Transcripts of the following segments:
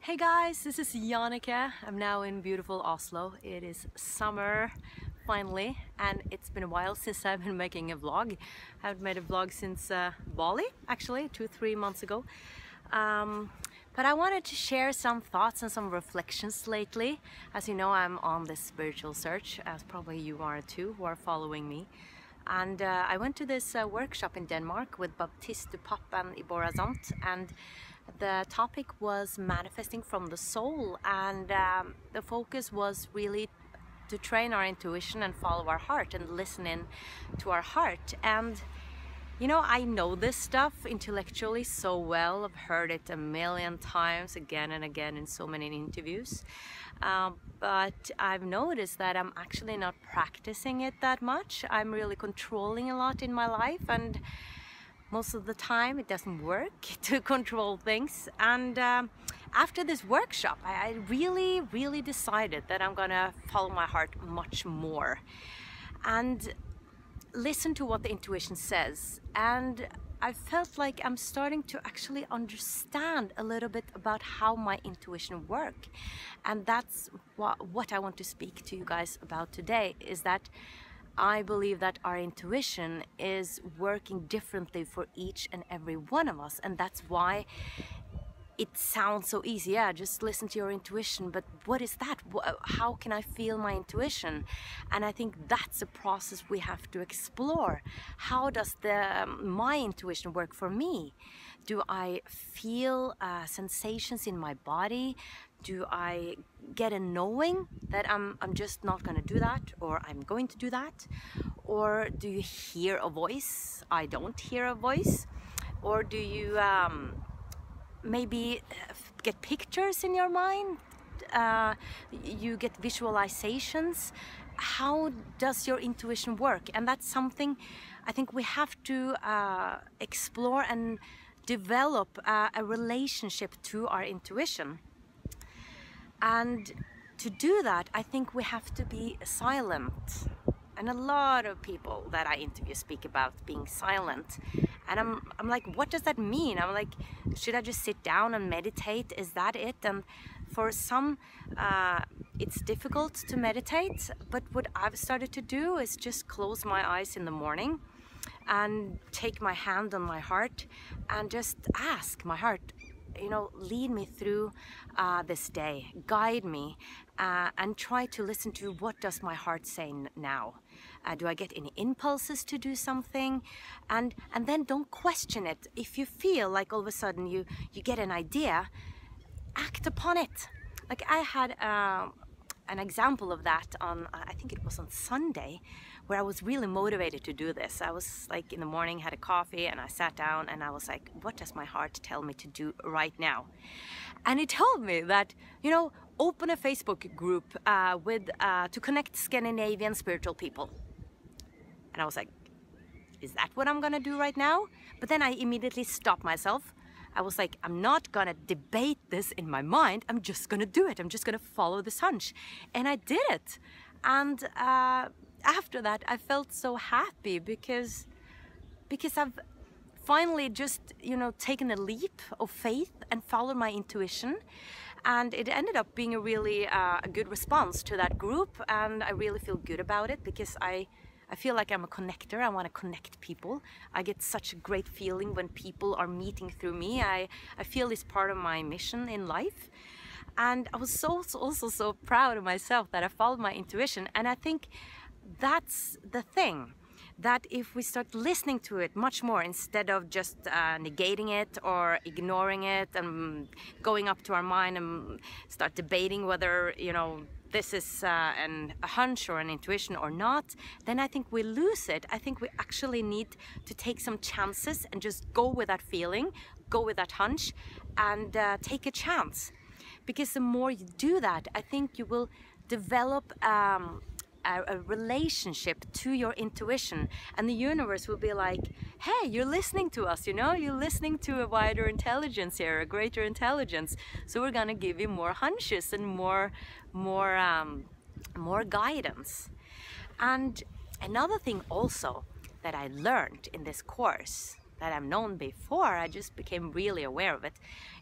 Hey guys, this is Jannecke. I'm now in beautiful Oslo. It is summer finally, and it's been a while since I've been making a vlog. I haven't made a vlog since Bali, actually, 2-3 months ago. But I wanted to share some thoughts and some reflections lately. As you know, I'm on this spiritual search, as probably you are too, who are following me. And I went to this workshop in Denmark with Baptiste Dupap and Ibora Zant, and the topic was manifesting from the soul, and the focus was really to train our intuition and follow our heart and listen in to our heart. And you know, I know this stuff intellectually so well. I've heard it a million times again and again in so many interviews. But I've noticed that I'm actually not practicing it that much. I'm really controlling a lot in my life, and most of the time it doesn't work to control things. And after this workshop, I really decided that I'm gonna follow my heart much more and listen to what the intuition says. And I felt like I'm starting to actually understand a little bit about how my intuition works. And that's what I want to speak to you guys about today, is that I believe that our intuition is working differently for each and every one of us. And that's why it sounds so easy. Yeah, just listen to your intuition. But what is that? How can I feel my intuition? And I think that's a process we have to explore. How does my intuition work for me? Do I feel sensations in my body? Do I get a knowing that I'm just not going to do that, or I'm going to do that? Or do you hear a voice? I don't hear a voice. Or do you maybe get pictures in your mind? You get visualizations. How does your intuition work? And that's something I think we have to explore and develop a relationship to our intuition. And to do that, I think we have to be silent. And a lot of people that I interview speak about being silent. And I'm like, what does that mean? I'm like, should I just sit down and meditate? Is that it? And for some, it's difficult to meditate. But what I've started to do is just close my eyes in the morning and take my hand on my heart and just ask my heart, you know, lead me through this day, guide me, and try to listen to what does my heart say now. Do I get any impulses to do something? And then don't question it. If you feel like all of a sudden you get an idea, act upon it. Like I had an example of that on, I think it was on Sunday, where I was really motivated to do this. I was like in the morning, had a coffee, and I sat down and I was like, what does my heart tell me to do right now? And it told me that, you know, open a Facebook group to connect Scandinavian spiritual people. And I was like, is that what I'm gonna do right now? But then I immediately stopped myself. I was like, I'm not gonna debate this in my mind. I'm just gonna do it. I'm just gonna follow this hunch. And I did it. And after that, I felt so happy because I've finally just, you know, taken a leap of faith and followed my intuition. And it ended up being a really a good response to that group. And I really feel good about it because I feel like I'm a connector. I want to connect people. I get such a great feeling when people are meeting through me. I feel it's part of my mission in life. And I was also so proud of myself that I followed my intuition. And I think that's the thing, that if we start listening to it much more instead of just negating it or ignoring it and going up to our mind and start debating whether, you know, this is a hunch or an intuition or not, then I think we lose it. I think we actually need to take some chances and just go with that feeling, go with that hunch, and take a chance. Because the more you do that, I think you will develop a relationship to your intuition, and the universe will be like, hey, you're listening to us, you know, you're listening to a wider intelligence here, a greater intelligence, so we're gonna give you more hunches and more guidance. And another thing also that I learned in this course that I've known before, I just became really aware of it,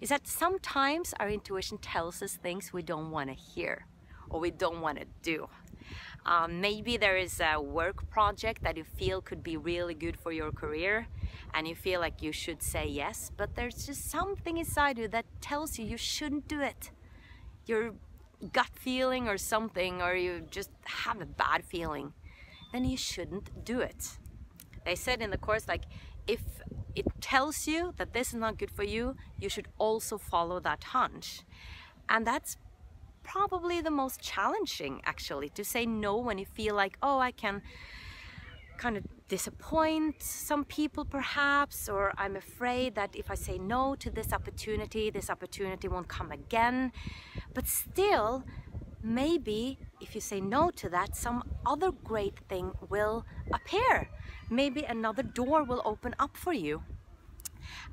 is that sometimes our intuition tells us things we don't want to hear or we don't want to do. Maybe there is a work project that you feel could be really good for your career and you feel like you should say yes, but there's just something inside you that tells you you shouldn't do it. Your gut feeling or something, or you just have a bad feeling, then you shouldn't do it. They said in the course, like, if it tells you that this is not good for you, you should also follow that hunch. And that's probably the most challenging, actually, to say no when you feel like, oh, I can kind of disappoint some people perhaps, or I'm afraid that if I say no to this opportunity won't come again. But still, maybe if you say no to that, some other great thing will appear. Maybe another door will open up for you.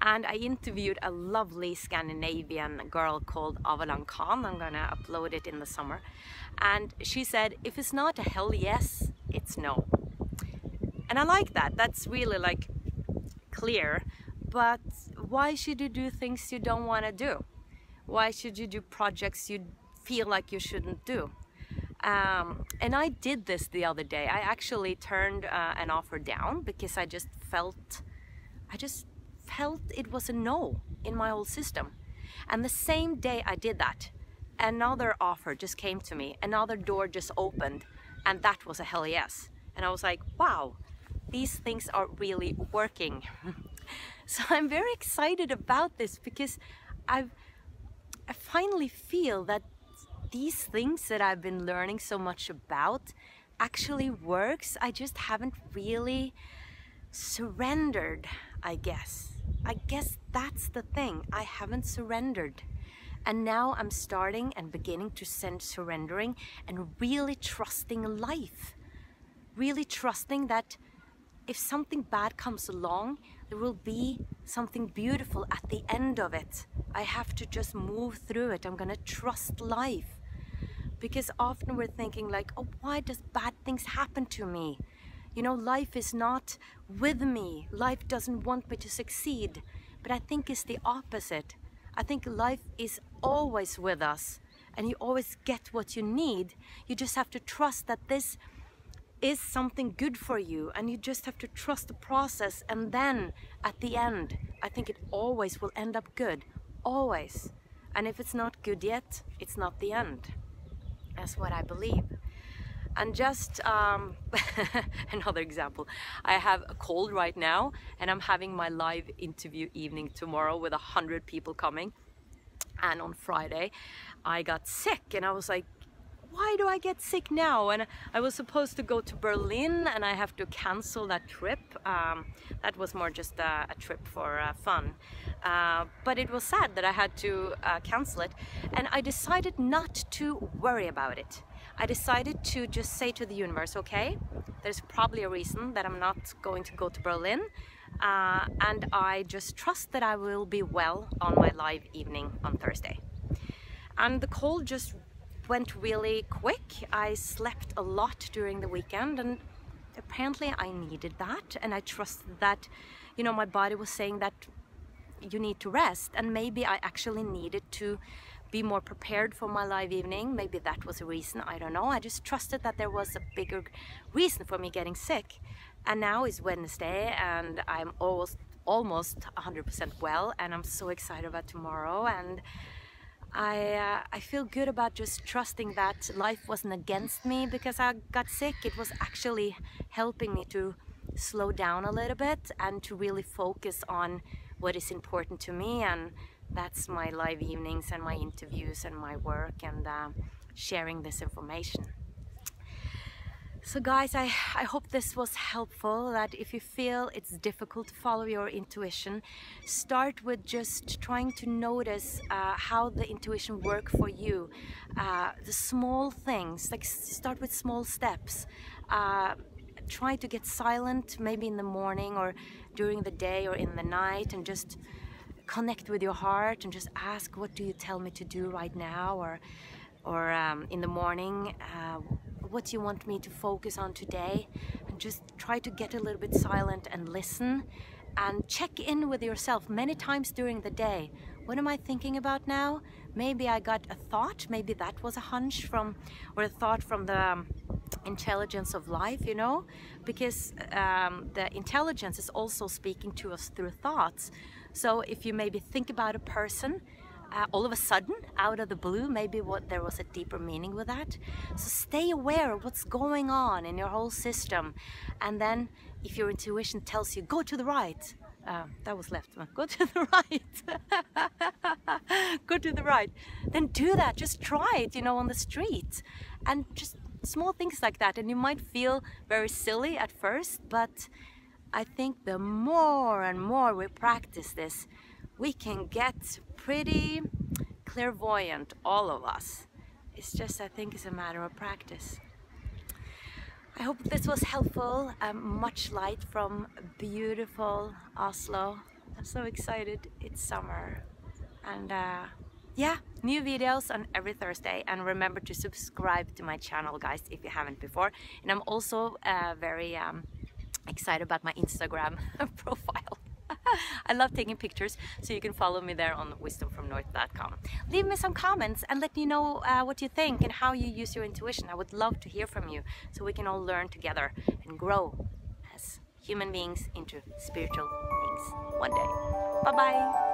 And I interviewed a lovely Scandinavian girl called Avalan Khan. I'm gonna upload it in the summer. And she said, if it's not a hell yes, it's no. And I like that. That's really like clear. But why should you do things you don't want to do? Why should you do projects you feel like you shouldn't do? And I did this the other day. I actually turned an offer down because I just felt it was a no in my whole system. And the same day I did that, another offer just came to me, another door just opened, and that was a hell yes. And I was like, wow, these things are really working. So I'm very excited about this because I finally feel that these things that I've been learning so much about actually works. I just haven't really surrendered, I guess. I guess that's the thing. I haven't surrendered. And now I'm starting and beginning to surrendering and really trusting life. Really trusting that if something bad comes along, there will be something beautiful at the end of it. I have to just move through it. I'm gonna trust life. Because often we're thinking like, oh, why does bad things happen to me? You know, life is not with me. Life doesn't want me to succeed. But I think it's the opposite. I think life is always with us and you always get what you need. You just have to trust that this is something good for you, and you just have to trust the process, and then at the end, I think it always will end up good. Always. And if it's not good yet, it's not the end. That's what I believe. And just another example, I have a cold right now and I'm having my live interview evening tomorrow with 100 people coming. And on Friday I got sick and I was like, why do I get sick now? And I was supposed to go to Berlin and I have to cancel that trip. That was more just a trip for fun. But it was sad that I had to cancel it. And I decided not to worry about it. I decided to just say to the universe, okay, there's probably a reason that I'm not going to go to Berlin. And I just trust that I will be well on my live evening on Thursday. And the cold just went really quick. I slept a lot during the weekend and apparently I needed that, and I trusted that, you know, my body was saying that you need to rest, and maybe I actually needed to be more prepared for my live evening. Maybe that was a reason, I don't know. I just trusted that there was a bigger reason for me getting sick. And now is Wednesday and I'm almost 100% well, and I'm so excited about tomorrow. And I feel good about just trusting that life wasn't against me because I got sick. It was actually helping me to slow down a little bit and to really focus on what is important to me, and that's my live evenings and my interviews and my work and sharing this information. So guys, I hope this was helpful, that if you feel it's difficult to follow your intuition, start with just trying to notice how the intuition works for you. The small things, like start with small steps. Try to get silent, maybe in the morning or during the day or in the night, and just connect with your heart and just ask, what do you tell me to do right now? Or in the morning, what do you want me to focus on today? And just try to get a little bit silent and listen, and check in with yourself many times during the day. What am I thinking about now? Maybe I got a thought, maybe that was a hunch from, or a thought from the intelligence of life, you know, because the intelligence is also speaking to us through thoughts. So if you maybe think about a person, all of a sudden, out of the blue, maybe there was a deeper meaning with that. So stay aware of what's going on in your whole system. And then if your intuition tells you, go to the right, that was left, go to the right, go to the right, then do that, just try it, you know, on the street. And just small things like that. And you might feel very silly at first, but I think the more and more we practice this, we can get pretty clairvoyant, all of us. It's just, I think it's a matter of practice. I hope this was helpful. Much light from beautiful Oslo. I'm so excited, it's summer. And yeah, new videos on every Thursday. And remember to subscribe to my channel, guys, if you haven't before. And I'm also very excited about my Instagram profile. I love taking pictures, so you can follow me there on wisdomfromnorth.com. Leave me some comments and let me know what you think and how you use your intuition. I would love to hear from you, so we can all learn together and grow as human beings into spiritual beings one day. Bye bye.